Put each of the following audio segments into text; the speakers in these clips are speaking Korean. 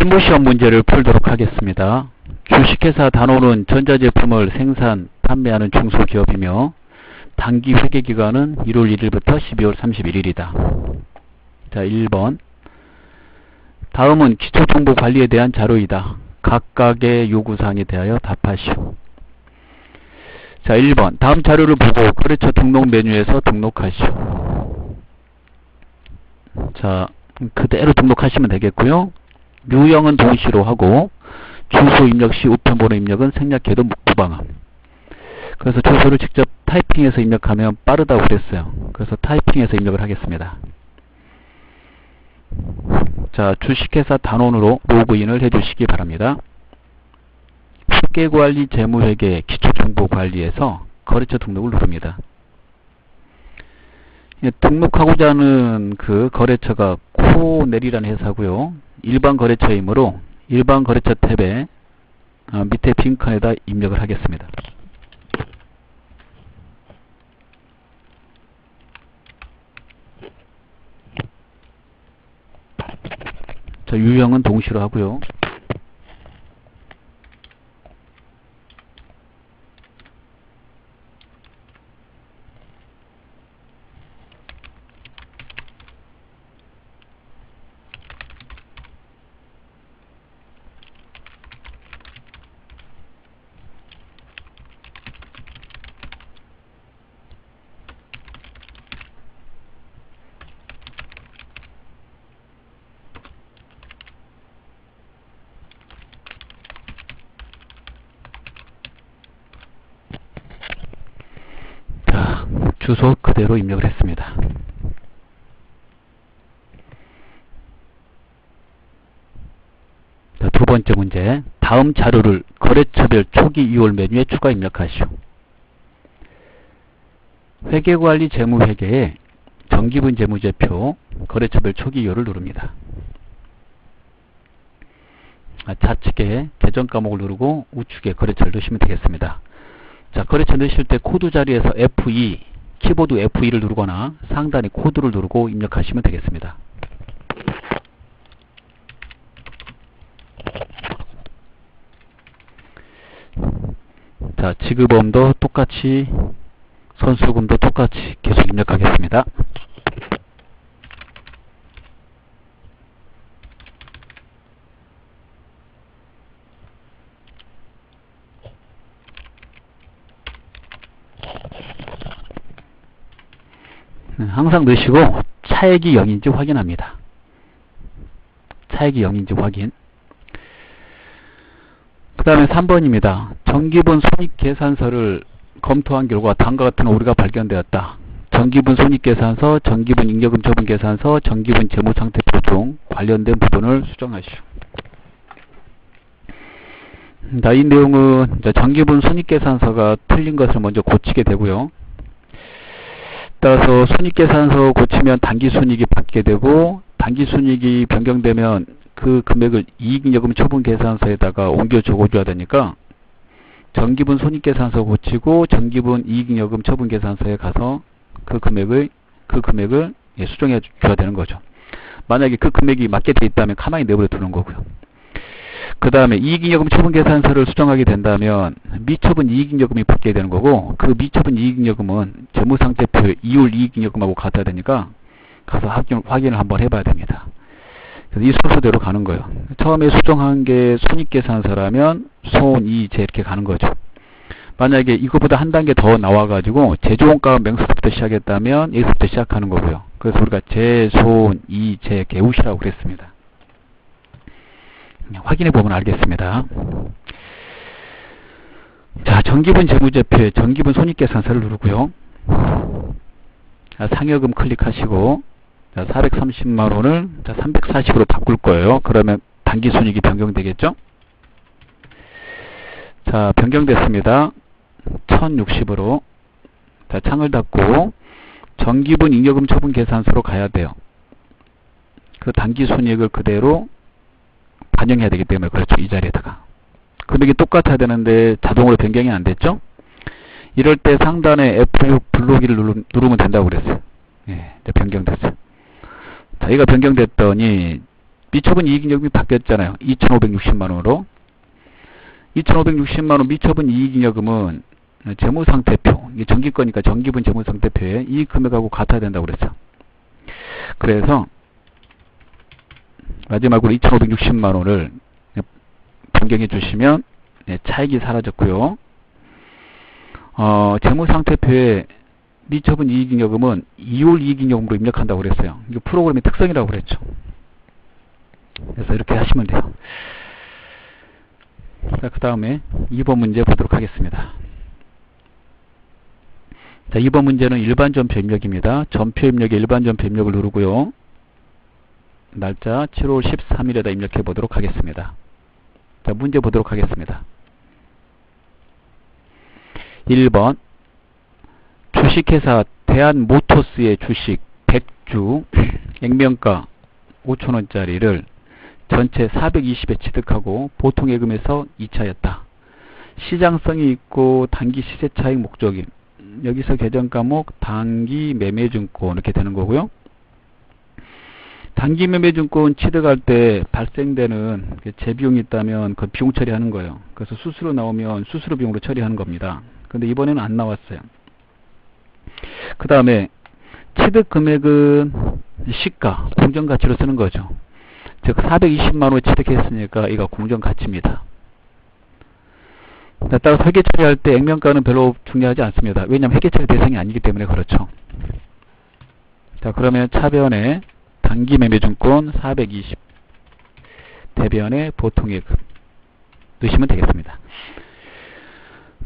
실무시험 문제를 풀도록 하겠습니다. 주식회사 단오는 전자제품을 생산, 판매하는 중소기업이며 단기 회계기간은 1월 1일부터 12월 31일이다. 자, 1번. 다음은 기초정보관리에 대한 자료이다. 각각의 요구사항에 대하여 답하시오. 자, 1번. 다음 자료를 보고 거래처 등록 메뉴에서 등록하시오. 자, 그대로 등록하시면 되겠고요. 유형은 동시로 하고 주소 입력 시 우편번호 입력은 생략해도 무방함. 그래서 주소를 직접 타이핑해서 입력하면 빠르다고 그랬어요. 그래서 타이핑해서 입력을 하겠습니다. 자, 주식회사 단원으로 로그인을 해주시기 바랍니다. 회계관리 재무회계 기초정보관리에서 거래처 등록을 누릅니다. 등록하고자 하는 그 거래처가 코넬이라는 회사고요. 일반 거래처이므로 일반 거래처 탭에 밑에 빈칸에다 입력을 하겠습니다. 자, 유형은 동시로 하고요. 주소 그대로 입력을 했습니다. 자, 두 번째 문제. 다음 자료를 거래처별 초기 이월 메뉴에 추가 입력하시오. 회계관리 재무회계에 정기분 재무제표 거래처별 초기 이월을 누릅니다. 좌측에 계정 과목을 누르고 우측에 거래처를 넣으시면 되겠습니다. 자, 거래처 넣으실 때 코드 자리에서 F2, 키보드 F2를 누르거나 상단에 코드를 누르고 입력하시면 되겠습니다. 자, 지급원도 똑같이, 선수금도 똑같이 계속 입력하겠습니다. 항상 넣으시고 차액이 0인지 확인합니다. 차액이 0인지 확인. 그 다음에 3번입니다. 정기분 손익계산서를 검토한 결과 다음과 같은 오류가 발견되었다. 정기분 손익계산서, 정기분 잉여금 처분계산서, 정기분 재무상태표 중 관련된 부분을 수정하시오. 자, 이 내용은 정기분 손익계산서가 틀린 것을 먼저 고치게 되고요. 따라서 손익계산서 고치면 단기순이익이 받게 되고, 단기순이익이 변경되면 그 금액을 이익잉여금 처분계산서에다가 옮겨 적어줘야 되니까 정기분 손익계산서 고치고 정기분 이익잉여금 처분계산서에 가서 그 금액을 수정해 줘야 되는 거죠. 만약에 그 금액이 맞게 돼 있다면 가만히 내버려 두는 거고요. 그 다음에 이익잉여금 처분계산서를 수정하게 된다면 미처분 이익잉여금이 붙게 되는 거고, 그 미처분 이익잉여금은 재무상태표의 이율 이익잉여금하고 같아야 되니까 가서 확인을 한번 해봐야 됩니다. 그래서 이 순서대로 가는 거예요. 처음에 수정한 게 손익계산서라면 손, 이, 재 이렇게 가는 거죠. 만약에 이거보다 한 단계 더 나와가지고 재조원가 명세서부터 시작했다면 여기서부터 시작하는 거고요. 그래서 우리가 재, 손, 이, 재, 개우시라고 그랬습니다. 확인해 보면 알겠습니다. 자, 정기분 재무제표에 정기분 손익계산서를 누르고요. 자, 상여금 클릭하시고, 자, 430만원을 340으로 바꿀 거예요. 그러면 단기순이익이 변경되겠죠? 자, 변경됐습니다. 1060으로. 자, 창을 닫고 정기분 잉여금 처분 계산서로 가야 돼요. 그 단기순이익을 그대로 반영해야 되기 때문에 그렇죠. 이 자리에다가 금액이 똑같아야 되는데 자동으로 변경이 안 됐죠. 이럴 때 상단에 F6 불러오기를 누르면 된다고 그랬어요. 예, 이제 변경됐어요. 자, 이거 변경됐더니 미처분 이익잉여금이 바뀌었잖아요. 2,560만원으로. 2,560만원 미처분 이익잉여금은 재무상태표, 이게 정기거니까 정기분 재무상태표에 이 금액하고 같아야 된다고 그랬죠. 그래서 마지막으로 2,560만원을 변경해 주시면 차익이 사라졌고요. 재무상태표에 미처분 이익잉여금은 2월 이익잉여금으로 입력한다고 그랬어요. 이게 프로그램의 특성이라고 그랬죠. 그래서 이렇게 하시면 돼요. 자, 그 다음에 2번 문제 보도록 하겠습니다. 자, 2번 문제는 일반 전표 입력입니다. 전표 입력에 일반 전표 입력을 누르고요. 날짜 7월 13일에다 입력해 보도록 하겠습니다. 자, 문제 보도록 하겠습니다. 1번 주식회사 대한모터스의 주식 100주 액면가 5,000원짜리를 전체 420에 취득하고 보통예금에서 2차였다. 시장성이 있고 단기 시세차익 목적임. 여기서 계정 과목 단기 매매증권 이렇게 되는 거고요. 단기 매매증권 취득할 때 발생되는 재비용이 있다면 그 비용 처리하는 거예요. 그래서 수수료 나오면 수수료 비용으로 처리하는 겁니다. 근데 이번에는 안 나왔어요. 그 다음에 취득 금액은 시가, 공정가치로 쓰는 거죠. 즉 420만원 취득했으니까 이거 공정가치입니다. 따라서 회계 처리할 때 액면가는 별로 중요하지 않습니다. 왜냐하면 회계 처리 대상이 아니기 때문에 그렇죠. 자, 그러면 차변에 단기 매매증권 420 대변에 보통예금 넣으시면 되겠습니다.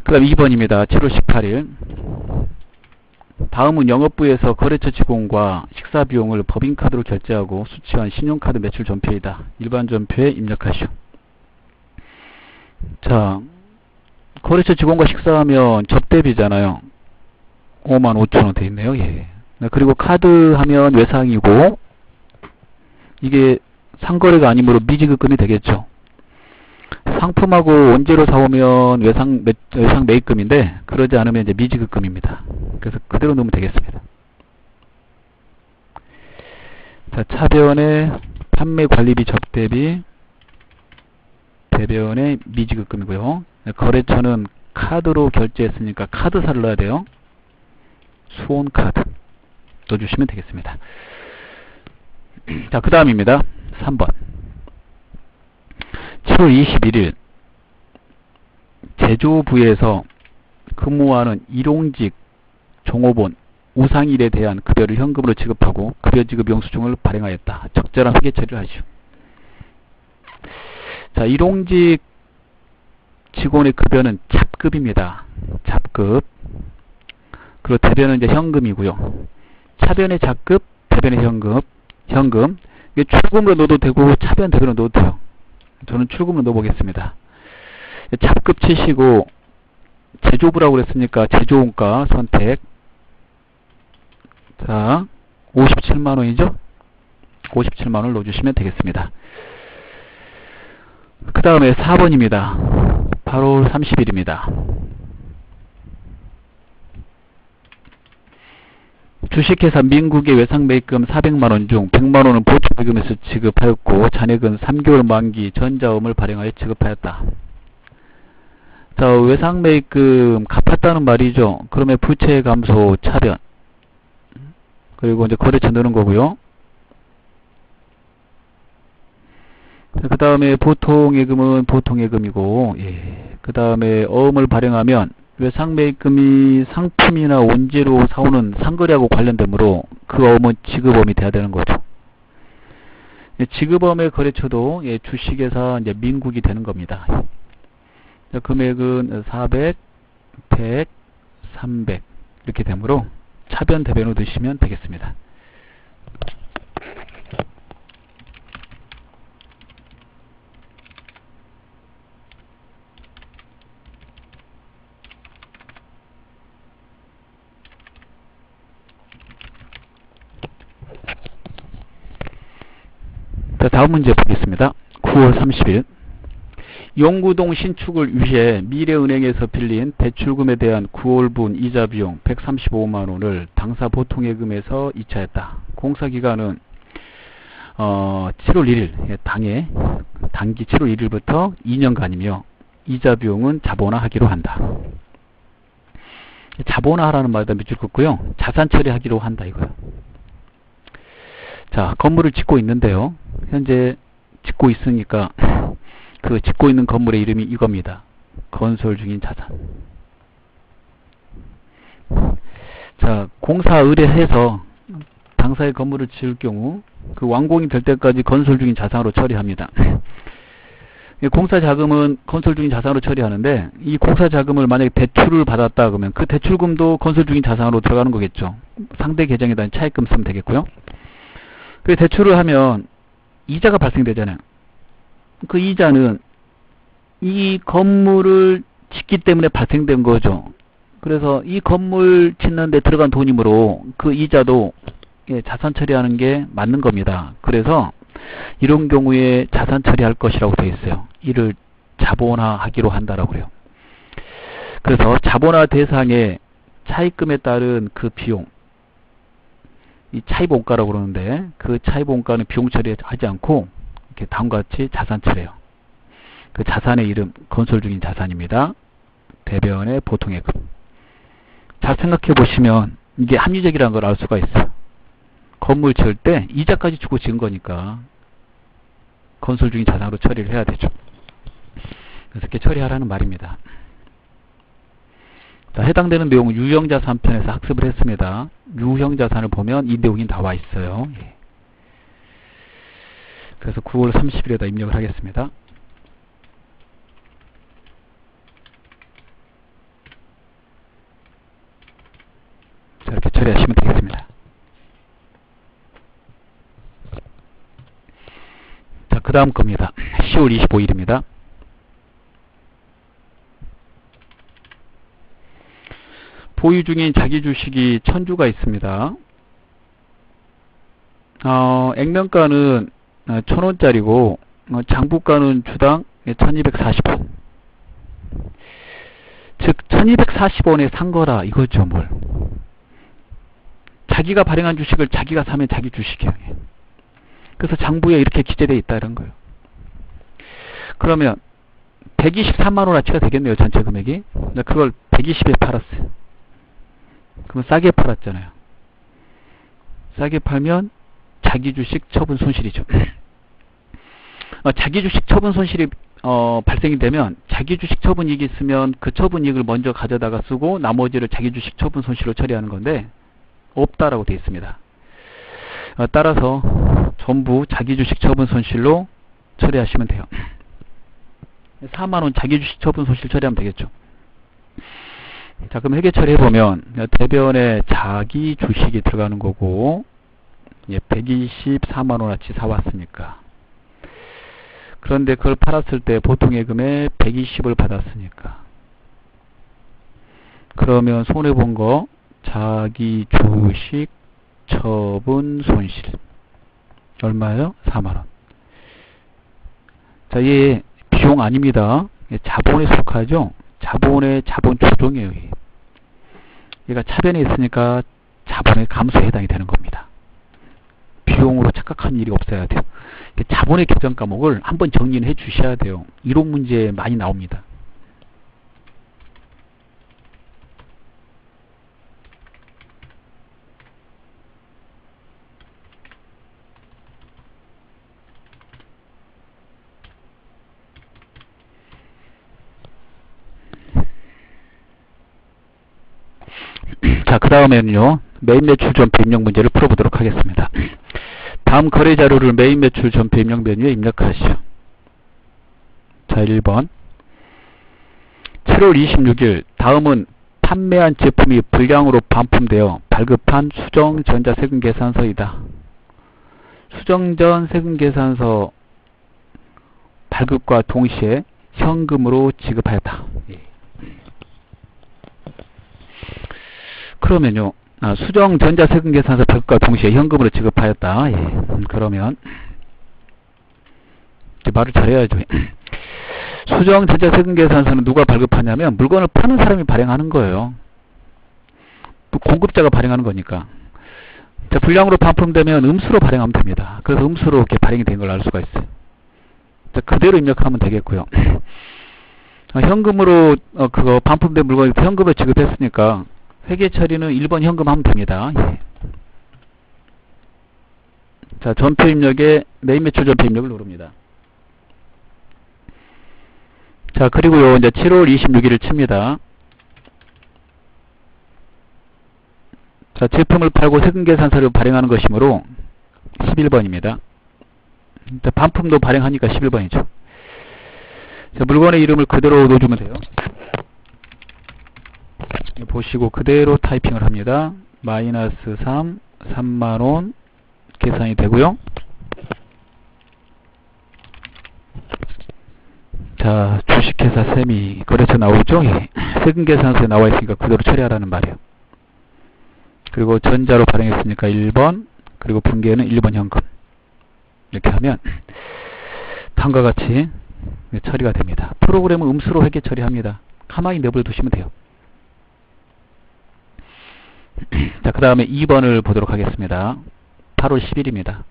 그 다음 2번입니다. 7월 18일 다음은 영업부에서 거래처 직원과 식사비용을 법인카드로 결제하고 수취한 신용카드 매출 전표이다. 일반 전표에 입력하시오. 자, 거래처 직원과 식사하면 접대비잖아요. 55,000원 돼 있네요. 예. 그리고 카드 하면 외상이고 이게 상거래가 아니므로 미지급금이 되겠죠. 상품하고 원재료 사오면 외상 매입금인데 그러지 않으면 이제 미지급금입니다. 그래서 그대로 넣으면 되겠습니다. 자, 차변에 판매관리비 접대비 대변에 미지급금이고요. 거래처는 카드로 결제했으니까 카드사를 넣어야 돼요. 수온카드 넣어주시면 되겠습니다. 자, 그 다음입니다. 3번 7월 21일 제조부에서 근무하는 일용직 종업원 우상일에 대한 급여를 현금으로 지급하고 급여 지급 영수증을 발행하였다. 적절한 회계 처리를 하시오. 자, 일용직 직원의 급여는 잡급입니다. 잡급. 그리고 대변은 이제 현금이고요. 차변의 잡급, 대변의 현금. 이게 출금으로 넣어도 되고 차변 대변으로 넣어도 돼요. 저는 출금으로 넣어보겠습니다. 잡급 치시고 제조부라고 그랬으니까 제조원가 선택. 자, 57만원이죠? 57만원을 넣어주시면 되겠습니다. 그 다음에 4번입니다. 8월 30일입니다. 주식회사 민국의 외상매입금 400만원 중 100만원은 보충예금에서 지급하였고 잔액은 3개월 만기 전자음을 발행하여 지급하였다. 자, 외상매입금 갚았다는 말이죠. 그러면 부채 감소 차변 그리고 이제 거래처 넣는 거고요. 그 다음에 보통예금은 보통예금이고, 예. 그 다음에 어음을 발행하면 외상매입금이 상품이나 원재료 사오는 상거래하고 관련되므로 그 어음은 지급어음이 돼야 되는 거죠. 예, 지급어음의 거래처도 예, 주식회사 이제 민국이 되는 겁니다. 자, 금액은 400, 100, 300 이렇게 되므로 차변 대변으로 드시면 되겠습니다. 자, 다음 문제 보겠습니다. 9월 30일 용구동 신축을 위해 미래은행에서 빌린 대출금에 대한 9월분 이자 비용 135만원을 당사 보통예금에서 이차했다. 공사기간은 7월 1일, 단기 7월 1일부터 2년간이며, 이자 비용은 자본화하기로 한다. 자본화하라는 말도 밑줄 긋고요. 자산 처리하기로 한다 이거요. 자, 건물을 짓고 있는데요. 현재 짓고 있으니까 그 짓고 있는 건물의 이름이 이겁니다. 건설 중인 자산. 자, 공사 의뢰해서 당사의 건물을 지을 경우 그 완공이 될 때까지 건설 중인 자산으로 처리합니다. 공사 자금은 건설 중인 자산으로 처리하는데, 이 공사 자금을 만약에 대출을 받았다 그러면 그 대출금도 건설 중인 자산으로 들어가는 거겠죠. 상대 계정에다 차입금 쓰면 되겠고요. 그 대출을 하면 이자가 발생되잖아요. 그 이자는 이 건물을 짓기 때문에 발생된 거죠. 그래서 이 건물 짓는데 들어간 돈이므로 그 이자도 자산 처리하는 게 맞는 겁니다. 그래서 이런 경우에 자산 처리할 것이라고 되어 있어요. 이를 자본화하기로 한다라고 그래요. 그래서 자본화 대상의 차입금에 따른 그 비용, 이 차입원가라고 그러는데, 그 차입원가는 비용 처리하지 않고 이렇게 다음과 같이 자산 처리해요. 그 자산의 이름 건설 중인 자산입니다. 대변의 보통예금. 잘 생각해 보시면 이게 합리적이라는 걸 알 수가 있어요. 건물 지을 때 이자까지 주고 지은 거니까 건설 중인 자산으로 처리를 해야 되죠. 그래서 이렇게 처리하라는 말입니다. 자, 해당되는 내용은 유형자산 편에서 학습을 했습니다. 유형자산을 보면 이 내용이 나와 있어요. 예. 그래서 9월 30일에다 입력을 하겠습니다. 자, 이렇게 처리하시면 되겠습니다. 자, 그 다음 겁니다. 10월 25일입니다. 보유 중인 자기 주식이 1000주가 있습니다. 액면가는 1000원짜리고 장부가는 주당 1240원. 즉 1240원에 산 거라 이거죠. 뭘. 자기가 발행한 주식을 자기가 사면 자기 주식이에요. 그래서 장부에 이렇게 기재되어 있다 이런 거예요. 그러면 123만원어치가 되겠네요. 전체 금액이. 그걸 120에 팔았어요. 그럼 싸게 팔았잖아요. 싸게 팔면 자기 주식 처분 손실이죠. 자기 주식 처분 손실이 발생이 되면 자기 주식 처분 이익이 있으면 그 처분 이익을 먼저 가져다가 쓰고 나머지를 자기 주식 처분 손실로 처리하는 건데, 없다라고 되어 있습니다. 따라서 전부 자기 주식 처분 손실로 처리하시면 돼요. 4만원 자기 주식 처분 손실 처리하면 되겠죠. 자, 그럼 회계 처리해보면 대변에 자기 주식이 들어가는 거고, 124만원어치 사왔으니까. 그런데 그걸 팔았을 때 보통예금에 120을 받았으니까. 그러면 손해본 거 자기 주식 처분 손실 얼마예요? 4만원. 자, 얘 비용 아닙니다. 자본에 속하죠. 자본의 자본 조정이에요. 얘가 차변에 있으니까 자본의 감소에 해당이 되는 겁니다. 비용으로 착각하는 일이 없어야 돼요. 자본의 계정 과목을 한번 정리를 해 주셔야 돼요. 이론 문제 많이 나옵니다. 자, 그 다음에는요, 매입 매출 전표 입력 문제를 풀어보도록 하겠습니다. 다음 거래 자료를 매입 매출 전표 입력 메뉴에 입력하시죠. 자, 1번. 7월 26일, 다음은 판매한 제품이 불량으로 반품되어 발급한 수정전자 세금 계산서이다. 수정전 세금 계산서 발급과 동시에 현금으로 지급하였다. 그러면요, 수정 전자세금계산서 발급과 동시에 현금으로 지급하였다. 예. 그러면 말을 잘해야죠. 수정 전자세금계산서는 누가 발급하냐면 물건을 파는 사람이 발행하는 거예요. 공급자가 발행하는 거니까. 자, 불량으로 반품되면 음수로 발행하면 됩니다. 그래서 음수로 이렇게 발행이 된 걸 알 수가 있어요. 자, 그대로 입력하면 되겠고요. 현금으로 그거 반품된 물건이 현금을 지급했으니까 회계 처리는 1번 현금 하면 됩니다. 예. 자, 전표 입력에 메인 매출 전표 입력을 누릅니다. 자, 그리고요, 이제 7월 26일을 칩니다. 자, 제품을 팔고 세금계산서를 발행하는 것이므로 11번입니다. 자, 반품도 발행하니까 11번이죠. 자, 물건의 이름을 그대로 넣어주면 돼요. 보시고 그대로 타이핑을 합니다. 마이너스 3, 3만원 계산이 되고요. 자, 주식회사 세미 거래처 나오죠? 예. 세금계산서에 나와 있으니까 그대로 처리하라는 말이에요. 그리고 전자로 발행했으니까 1번, 그리고 분계는 1번 현금. 이렇게 하면 다음과 같이 처리가 됩니다. 프로그램은 음수로 회계 처리합니다. 가만히 내버려 두시면 돼요. 자, 그 다음에 2번을 보도록 하겠습니다. 8월 10일입니다.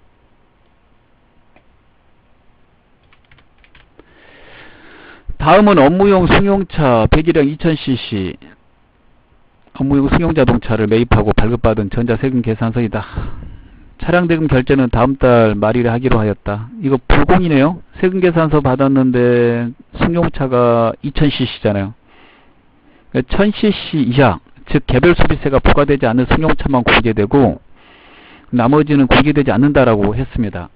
다음은 업무용 승용차 100일량 2000cc 업무용 승용자동차를 매입하고 발급받은 전자세금 계산서이다. 차량 대금 결제는 다음 달 말일에 하기로 하였다. 이거 불공이네요. 세금 계산서 받았는데 승용차가 2000cc잖아요. 1000cc 이하, 즉 개별 소비세가 부과되지 않는 승용차만 공개되고 나머지는 공개되지 않는다라고 했습니다.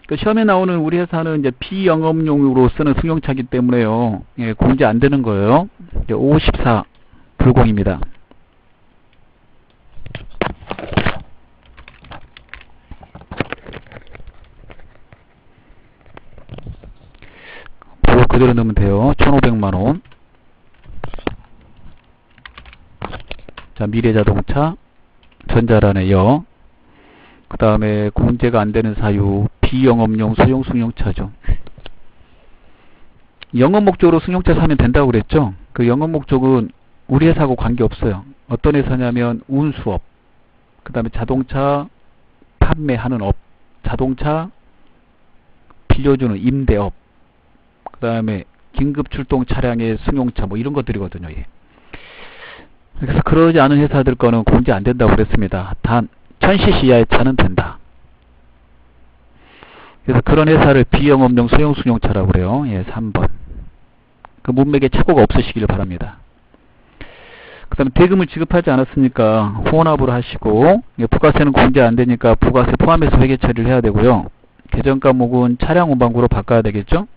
그 시험에 나오는 우리 회사는 이제 비영업용으로 쓰는 승용차이기 때문에요. 예, 공제 안 되는 거예요. 54 불공입니다. 보고 그대로 넣으면 돼요. 1500만원. 자, 미래자동차, 전자란의 여. 그 다음에 공제가 안 되는 사유, 비영업용 소형 승용차죠. 영업 목적으로 승용차 사면 된다고 그랬죠. 그 영업 목적은 우리 회사하고 관계없어요. 어떤 회사냐면 운수업, 그 다음에 자동차 판매하는 업, 자동차 빌려주는 임대업, 그 다음에 긴급 출동 차량의 승용차 뭐 이런 것들이거든요. 예. 그래서 그러지 않은 회사들 거는 공제 안 된다고 그랬습니다. 단 1000cc 이하의 차는 된다. 그래서 그런 회사를 비영업용 소형 승용차라고 그래요. 예, 3번. 그 문맥에 착오가 없으시길 바랍니다. 그 다음에 대금을 지급하지 않았으니까 혼합으로 하시고, 부가세는 공제 안 되니까 부가세 포함해서 회계 처리를 해야 되고요. 계정 과목은 차량 운반구로 바꿔야 되겠죠.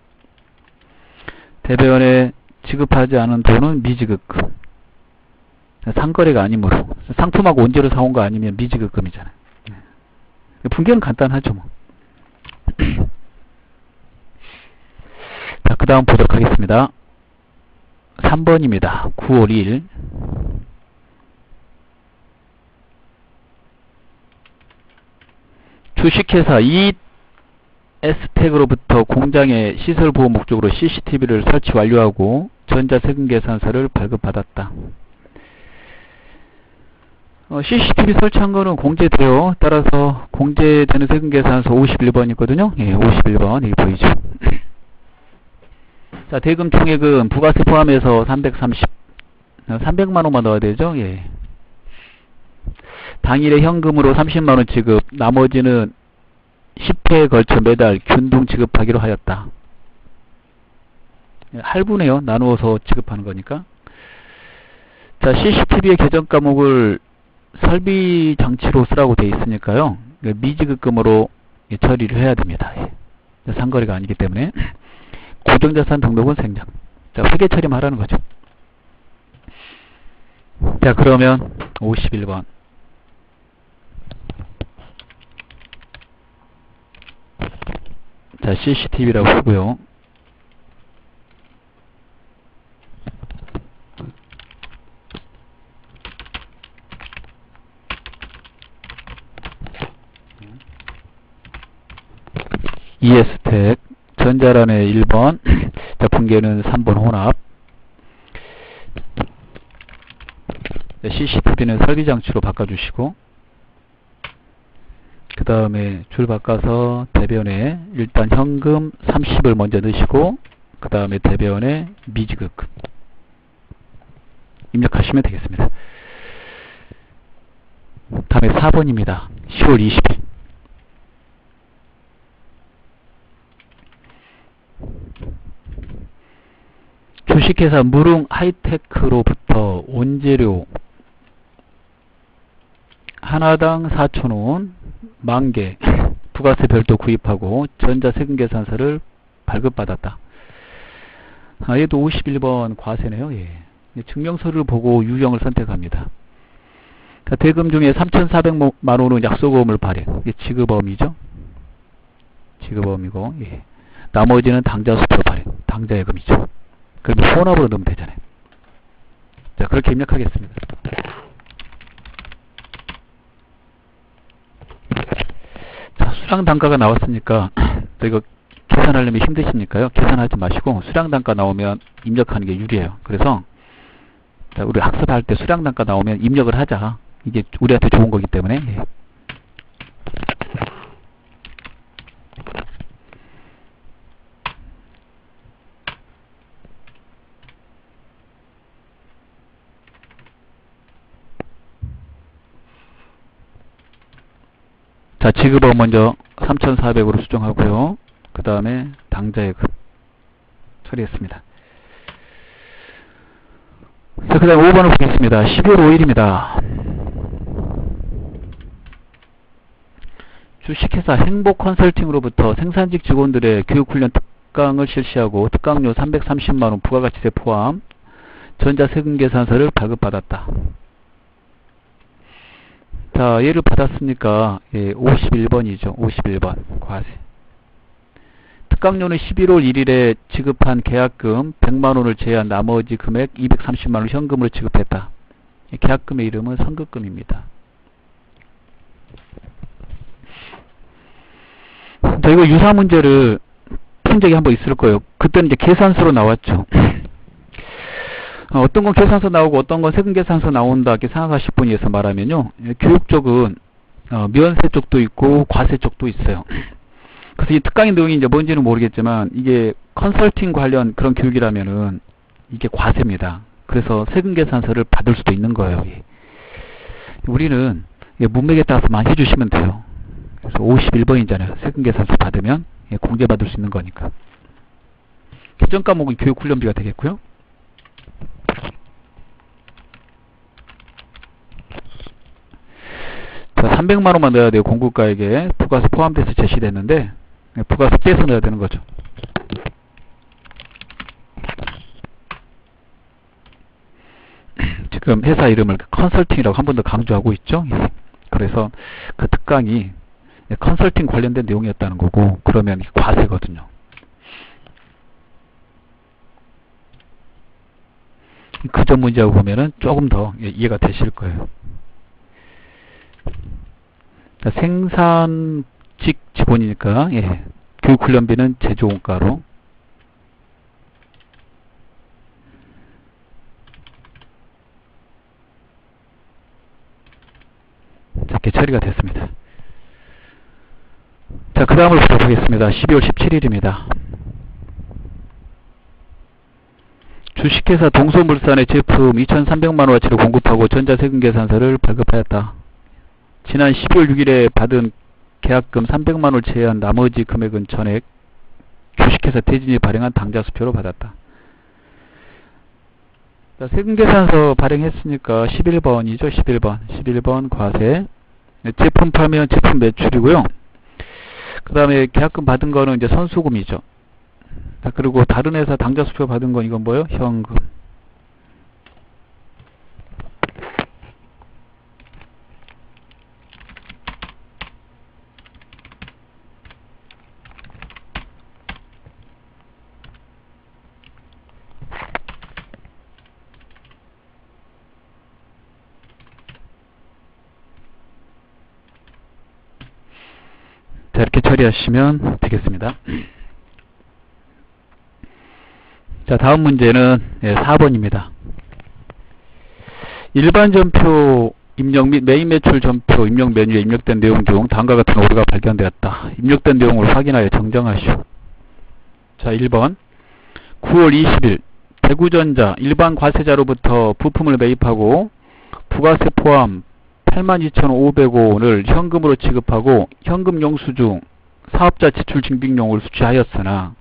대배원에 지급하지 않은 돈은 미지급금. 상거래가 아니므로 상품하고 원재료 사온 거 아니면 미지급금이잖아요. 분계는 간단하죠 뭐. 자, 그 다음 보도록 하겠습니다. 3번입니다. 9월 2일 주식회사 이에스텍으로부터 공장에 시설보호 목적으로 CCTV를 설치 완료하고 전자세금계산서를 발급받았다. CCTV 설치한 거는 공제돼요. 따라서 공제되는 세금계산서 51번이거든요. 예, 51번. 여기 보이죠? 자, 대금 총액은 부가세 포함해서 300만원만 넣어야 되죠. 예. 당일에 현금으로 30만원 지급, 나머지는 10회에 걸쳐 매달 균등 지급하기로 하였다. 예, 할부네요. 나누어서 지급하는 거니까. 자, CCTV의 계정 과목을 설비 장치로 쓰라고 되어 있으니까요. 미지급금으로 처리를 해야 됩니다. 예. 상거래가 아니기 때문에. 고정자산 등록은 생략. 자, 회계 처리만 하라는 거죠. 자, 그러면 51번. 자, CCTV라고 쓰고요. 이에스텍 전자란의 1번, 자, 분계는 3번 혼합. CCTV는 설비장치로 바꿔주시고, 그 다음에 줄 바꿔서 대변에 일단 현금 30을 먼저 넣으시고, 그 다음에 대변에 미지급 입력하시면 되겠습니다. 다음에 4번입니다. 10월 20일. 주식회사 무릉 하이테크로부터 원재료 하나당 4,000원 만개 부가세 별도 구입하고 전자세금계산서를 발급받았다. 얘도 51번 과세네요. 예. 증명서를 보고 유형을 선택합니다. 대금 중에 3,400만원은 약속보험을 발행. 이게 지급보험이죠. 지급보험이고, 예. 나머지는 당자수표 발행. 당자예금이죠. 그러면 혼합으로 넣으면 되잖아요. 자, 그렇게 입력하겠습니다. 자, 수량 단가가 나왔으니까, 또 이거 계산하려면 힘드시니까요. 계산하지 마시고, 수량 단가 나오면 입력하는 게 유리해요. 그래서, 자, 우리 학습할 때 수량 단가 나오면 입력을 하자. 이게 우리한테 좋은 거기 때문에. 예. 자, 지급은 먼저 3,400으로 수정하고요. 그 다음에 당자예금 처리했습니다. 자, 그 다음 5번을 보겠습니다. 12월 5일입니다. 주식회사 행복컨설팅으로부터 생산직 직원들의 교육훈련 특강을 실시하고 특강료 330만원 부가가치세 포함 전자세금계산서를 발급받았다. 자, 얘를 받았으니까, 예, 51번이죠. 51번. 과세. 특강료는 11월 1일에 지급한 계약금 100만원을 제외한 나머지 금액 230만원 현금으로 지급했다. 계약금의 이름은 선급금입니다. 자, 이거 유사 문제를 푼 적이 한번 있을 거예요. 그때는 이제 계산서로 나왔죠. 어떤 건 계산서 나오고 어떤 건 세금계산서 나온다 이렇게 생각하실 분이 있어서 말하면요. 교육 쪽은 면세 쪽도 있고 과세 쪽도 있어요. 그래서 이 특강의 내용이 이제 뭔지는 모르겠지만 이게 컨설팅 관련 그런 교육이라면은 이게 과세입니다. 그래서 세금계산서를 받을 수도 있는 거예요. 우리는 문맥에 따라서만 해주시면 돼요. 그래서 51번이잖아요. 세금계산서 받으면 공제받을 수 있는 거니까. 개정 과목은 교육훈련비가 되겠고요. 자, 300만원만 넣어야 돼요. 공급가액에 부가세 포함돼서 제시됐는데 부가세 떼서 넣어야 되는 거죠. 지금 회사 이름을 컨설팅이라고 한 번 더 강조하고 있죠. 그래서 그 특강이 컨설팅 관련된 내용이었다는 거고, 그러면 과세거든요. 그 점 문제하고 보면은 조금 더 이해가 되실 거예요. 생산직 직원이니까, 예, 교육훈련비는 제조원가로. 이렇게 처리가 됐습니다. 자, 그 다음을 보겠습니다. 12월 17일입니다. 주식회사 동서물산의 제품 2,300만원어치를 공급하고 전자세금계산서를 발급하였다. 지난 12월 6일에 받은 계약금 300만원을 제외한 나머지 금액은 전액 주식회사 대진이 발행한 당자수표로 받았다. 자, 세금계산서 발행했으니까 11번이죠. 11번 과세. 제품 팔면 제품 매출이고요. 그 다음에 계약금 받은 거는 이제 선수금이죠. 자, 그리고 다른 회사 당자수표 받은 건 이건 뭐예요? 현금. 자, 이렇게 처리하시면 되겠습니다. 자, 다음 문제는 4번입니다. 일반 전표 입력 및 메인 매출 전표 입력 메뉴에 입력된 내용 중 다음과 같은 오류가 발견되었다. 입력된 내용을 확인하여 정정하시오. 자, 1번 9월 20일 대구전자 일반 과세자로부터 부품을 매입하고 부가세 포함 82,500원을 현금으로 지급하고 현금 영수증 사업자 지출 증빙용을 수취하였으나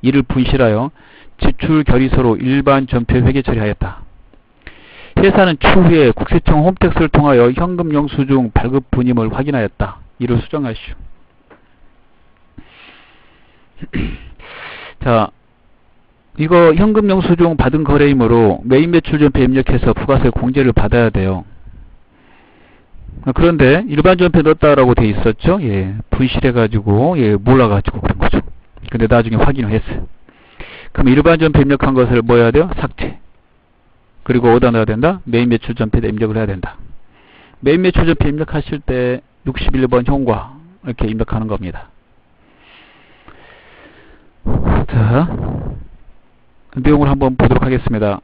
이를 분실하여 지출 결의서로 일반 전표 회계 처리하였다. 회사는 추후에 국세청 홈택스를 통하여 현금 영수증 발급 분임을 확인하였다. 이를 수정하시오. 자, 이거 현금 영수증 받은 거래이므로 메인 매출 전표 입력해서 부가세 공제를 받아야 돼요. 그런데 일반 전표에 넣었다라고 돼 있었죠. 예, 분실해가지고 몰라가지고 그런 거죠. 근데 나중에 확인을 했어요. 그럼 일반 전표 입력한 것을 뭐 해야 돼요? 삭제. 그리고 어디다 넣어야 된다? 메인 매출 전표에 입력을 해야 된다. 메인 매출 전표 입력하실 때 61번 형과 이렇게 입력하는 겁니다. 자, 내용을 한번 보도록 하겠습니다.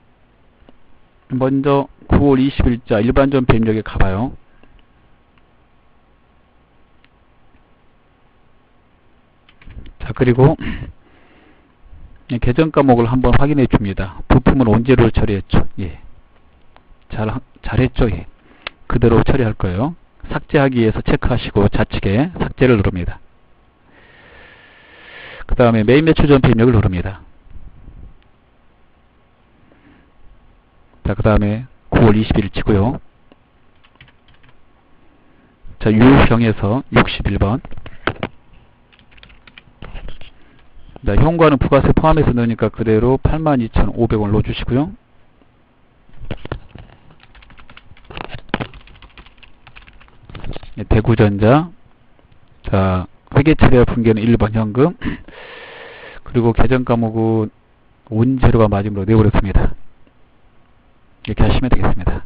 먼저 9월 20일자 일반 전표 입력에 가봐요. 자, 그리고 계정 과목을 한번 확인해 줍니다. 부품은 언제로 처리했죠? 예. 잘했죠? 예. 그대로 처리할 거예요. 삭제하기 위해서 체크하시고 좌측에 삭제를 누릅니다. 그 다음에 메인 매출 전표 입력을 누릅니다. 자, 그 다음에 9월 20일 치고요. 자, 유형에서 61번. 자, 현관은 부가세 포함해서 넣으니까 그대로 82,500원 넣어주시고요. 네, 대구전자. 자, 회계 처리와 분계는 1번 현금. 그리고 계정 과목은 원재료가 마지막으로 내버렸습니다. 이렇게 하시면 되겠습니다.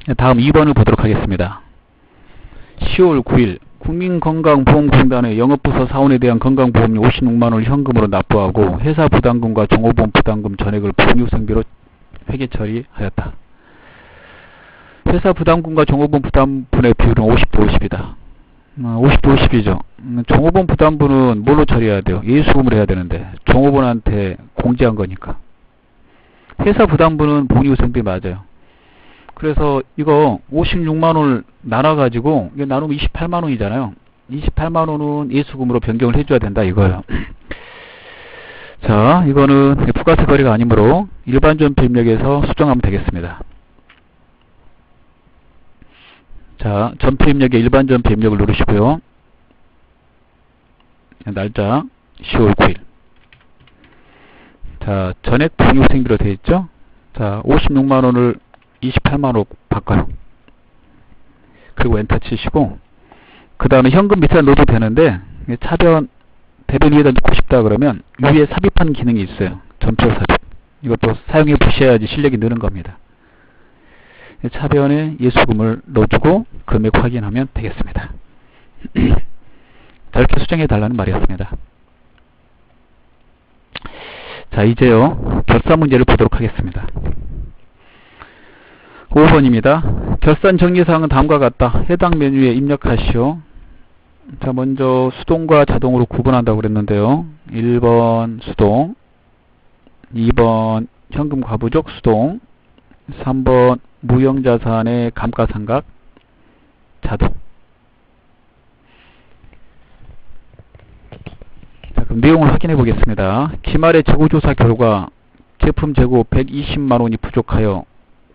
네, 다음 2번을 보도록 하겠습니다. 10월 9일 국민건강보험공단의 영업부서 사원에 대한 건강보험료 56만원을 현금으로 납부하고 회사 부담금과 종업원 부담금 전액을 복리후생비로 회계 처리하였다. 회사 부담금과 종업원 부담분의 비율은 50대 50이다. 50대 50이죠. 종업원 부담분은 뭘로 처리해야 돼요? 예수금을 해야 되는데 종업원한테 공제한 거니까. 회사 부담분은 복리후생비 맞아요. 그래서 이거 56만원을 나눠가지고 이게 나누면 28만원이잖아요. 28만원은 예수금으로 변경을 해줘야 된다 이거예요. 자, 이거는 부가세 거래가 아니므로 일반 전표 입력에서 수정하면 되겠습니다. 자, 전표 입력에 일반 전표 입력을 누르시고요. 날짜 10월 9일. 자, 전액 복리후생비로 되어 있죠. 자, 56만원을 28만원으로 바꿔요. 그리고 엔터 치시고 그 다음에 현금 밑에 넣어도 되는데 차변 대변 위에다 넣고 싶다 그러면 위에 삽입하는 기능이 있어요. 전표 삽입. 이것도 사용해 보셔야지 실력이 느는 겁니다. 차변에 예수금을 넣어주고 금액 확인하면 되겠습니다. 자, 이렇게 수정해 달라는 말이었습니다. 자, 이제요 결산 문제를 보도록 하겠습니다. 5번입니다. 결산 정리사항은 다음과 같다. 해당 메뉴에 입력하시오. 자, 먼저 수동과 자동으로 구분한다고 그랬는데요. 1번 수동, 2번 현금 과부족 수동, 3번 무형자산의 감가상각 자동. 자, 그럼 내용을 확인해 보겠습니다. 기말의 재고조사 결과 제품 재고 120만원이 부족하여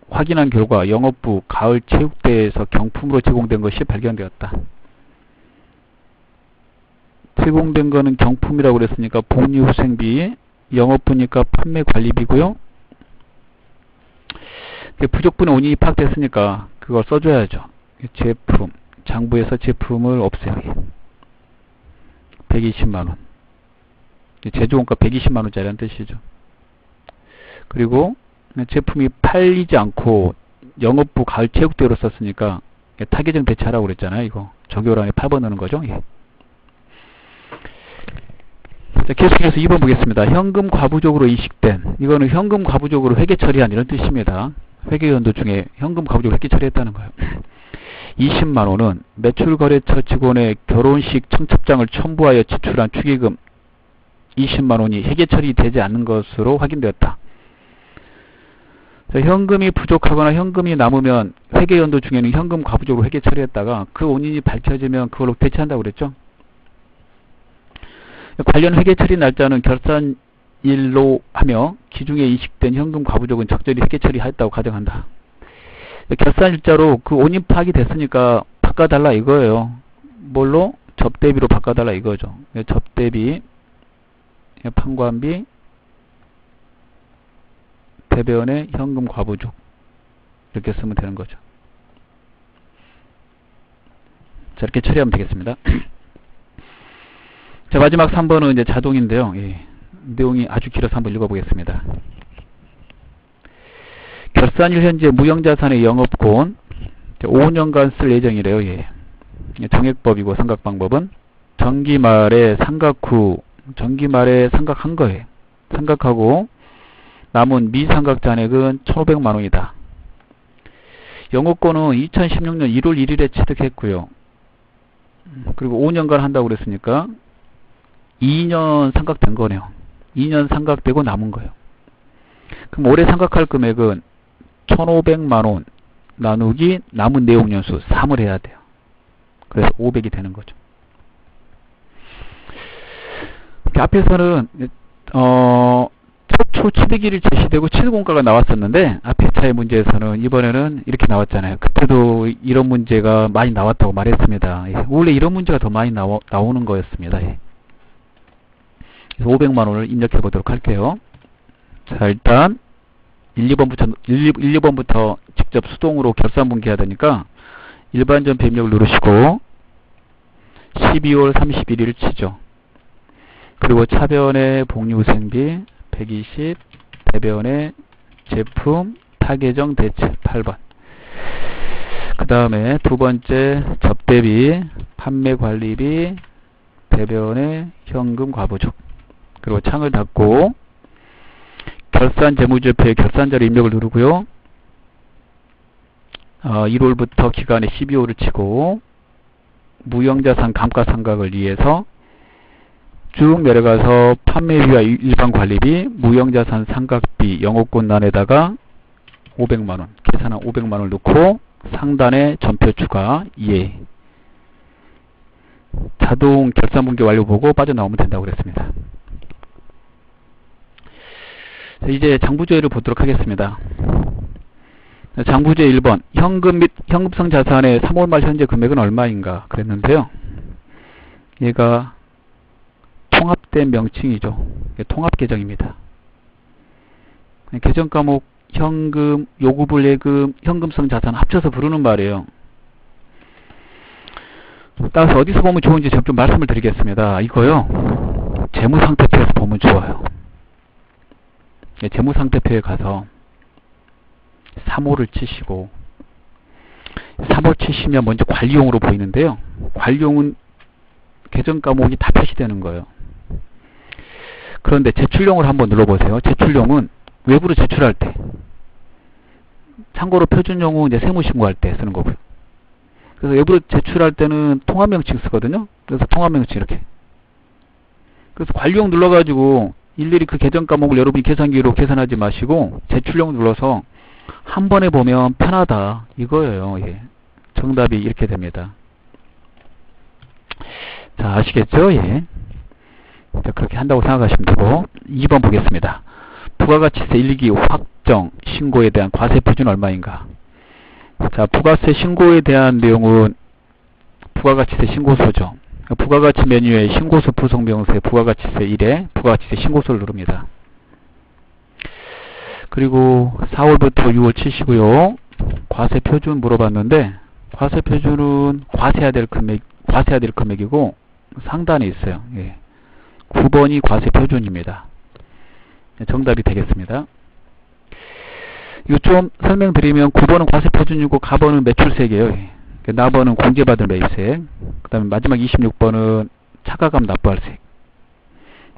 확인한 결과 영업부 가을 체육대회에서 경품으로 제공된 것이 발견되었다. 제공된 거는 경품이라고 그랬으니까 복리후생비, 영업부니까 판매관리비고요. 부족분의 원인이 파악됐으니까 그걸 써줘야죠. 제품, 장부에서 제품을 없애요. 120만원. 제조원가 120만원짜리란 뜻이죠. 그리고 제품이 팔리지 않고 영업부 가을 체육대회로 썼으니까 타겟형 대체하라고 그랬잖아요. 이거 적요란에 8번 넣는 거죠. 예. 자, 계속해서 2번 보겠습니다. 현금 과부적으로 이식된, 이거는 현금 과부적으로 회계 처리한 이런 뜻입니다. 회계연도 중에 현금 과부적으로 회계 처리했다는 거예요. 20만원은 매출거래처 직원의 결혼식 청첩장을 첨부하여 지출한 축의금 20만원이 회계 처리되지 않는 것으로 확인되었다. 자, 현금이 부족하거나 현금이 남으면 회계연도 중에는 현금 과부적으로 회계 처리했다가 그 원인이 밝혀지면 그걸로 대체한다고 그랬죠. 관련 회계 처리 날짜는 결산일로 하며 기중에 이식된 현금 과부족은 적절히 회계 처리하였다고 가정한다. 결산일자로 그 원인 파악이 됐으니까 바꿔달라 이거예요. 뭘로? 접대비로 바꿔달라 이거죠. 접대비, 판관비, 대변의 현금 과부족 이렇게 쓰면 되는 거죠. 자, 이렇게 처리하면 되겠습니다. 자, 마지막 3번은 이제 자동인데요. 예. 내용이 아주 길어서 한번 읽어보겠습니다. 결산일 현재 무형자산의 영업권 5년간 쓸 예정이래요. 예. 정액법이고 상각방법은 정기 말에 상각 후, 정기 말에 상각한 거예요. 상각하고 남은 미상각 잔액은 1,500만원이다. 영업권은 2016년 1월 1일에 취득했고요. 그리고 5년간 한다고 그랬으니까 2년 상각된 거네요. 2년 상각되고 남은 거예요. 그럼 올해 상각할 금액은 1,500만원 나누기 남은 내용연수 3을 해야 돼요. 그래서 500이 되는 거죠. 앞에서는 최초 취득일이 제시되고 취득원가가 나왔었는데 앞에 차의 문제에서는 이번에는 이렇게 나왔잖아요. 그때도 이런 문제가 많이 나왔다고 말했습니다. 예. 원래 이런 문제가 더 많이 나오는 거였습니다. 예. 그래서 500만원을 입력해 보도록 할게요. 자, 일단 1, 2번부터 직접 수동으로 결산분기해야 되니까 일반전폐 입력을 누르시고 12월 31일 치죠. 그리고 차변의 복리후생비 120, 대변의 제품 타계정 대체 8번. 그 다음에 두 번째 접대비, 판매관리비, 대변의 현금 과부족. 그리고 창을 닫고 결산재무제표에 결산자료 입력을 누르고요. 1월부터 기간에 12월을 치고 무형자산 감가상각을 위해서 쭉 내려가서 판매비와 일반관리비, 무형자산 상각비, 영업권란에다가 500만원, 계산한 500만원을 넣고 상단에 전표 추가, 예. 자동 결산분기 완료 보고 빠져나오면 된다고 그랬습니다. 자, 이제 장부조회를 보도록 하겠습니다. 장부조회 1번, 현금 및 현금성 자산의 3월 말 현재 금액은 얼마인가 그랬는데요. 얘가 통합된 명칭이죠. 통합계정입니다. 계정과목, 현금, 요구불예금, 현금성 자산 합쳐서 부르는 말이에요. 따라서 어디서 보면 좋은지 좀 말씀을 드리겠습니다. 이거요, 재무상태표에서 보면 좋아요. 재무상태표에 가서 3호를 치시고 3호 치시면 먼저 관리용으로 보이는데요. 관리용은 계정과목이 다 표시되는 거예요. 그런데 제출용을 한번 눌러보세요. 제출용은 외부로 제출할 때, 참고로 표준용은 이제 세무신고할 때 쓰는 거고요. 그래서 외부로 제출할 때는 통합명칭 쓰거든요. 그래서 통합명칭 이렇게. 그래서 관리용 눌러가지고 일일이 그 계정과목을 여러분이 계산기로 계산하지 마시고 제출용 눌러서 한 번에 보면 편하다 이거예요. 예. 정답이 이렇게 됩니다. 자, 아시겠죠? 예. 자, 그렇게 한다고 생각하시면 되고 2번 보겠습니다. 부가가치세 1기 확정 신고에 대한 과세 표준 얼마인가? 자, 부가세 신고에 대한 내용은 부가가치세 신고서죠. 부가가치 메뉴에 신고서 부속명세 부가가치세 1에 부가가치세 신고서를 누릅니다. 그리고 4월부터 6월 치시고요. 과세 표준 물어봤는데 과세 표준은 과세해야 될 금액이고 상단에 있어요. 예. 9번이 과세 표준입니다. 정답이 되겠습니다. 이거 좀 설명드리면 9번은 과세 표준이고 가번은 매출세액이에요. 예. 나번은 공제받은 매입세액, 그 다음에 마지막 26번은 차가감 납부할 세액.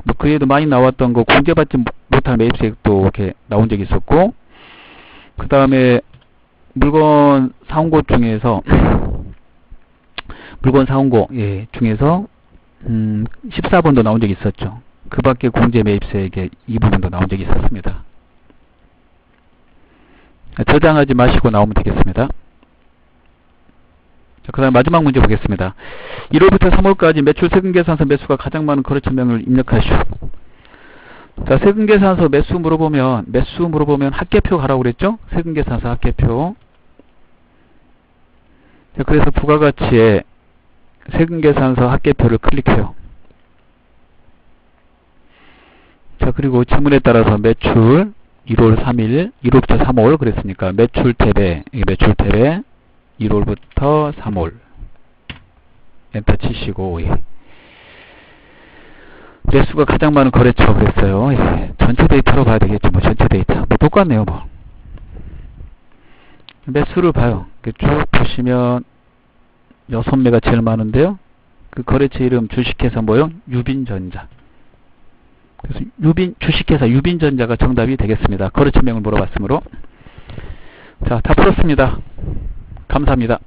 뭐 그 외에도 많이 나왔던 거 공제받지 못할 매입세액도 이렇게 나온 적이 있었고, 그 다음에 물건 사온 곳 중에서 물건 사온 곳 중에서 14번도 나온 적이 있었죠. 그 밖에 공제 매입세액의 이 부분도 나온 적이 있었습니다. 저장하지 마시고 나오면 되겠습니다. 그 다음 마지막 문제 보겠습니다. 1월부터 3월까지 매출 세금계산서 매수가 가장 많은 거래처명을 입력하시오. 자, 세금계산서 매수 물어보면 합계표 가라고 그랬죠? 세금계산서 합계표. 자, 그래서 부가가치에 세금계산서 합계표를 클릭해요. 자, 그리고 지문에 따라서 매출 1월 3일, 1월부터 3월 그랬으니까 매출 탭에 1월부터 3월 엔터 치시고, 매수가 가장 많은 거래처 그랬어요. 전체 데이터로 봐야 되겠죠. 뭐 전체 데이터 뭐 똑같네요. 뭐 매수를 봐요. 쭉 보시면 6매가 제일 많은데요. 그 거래처 이름 주식회사 뭐요? 유빈전자. 그래서 주식회사 유빈전자가 정답이 되겠습니다. 거래처명을 물어봤으므로. 자, 다 풀었습니다. 감사합니다.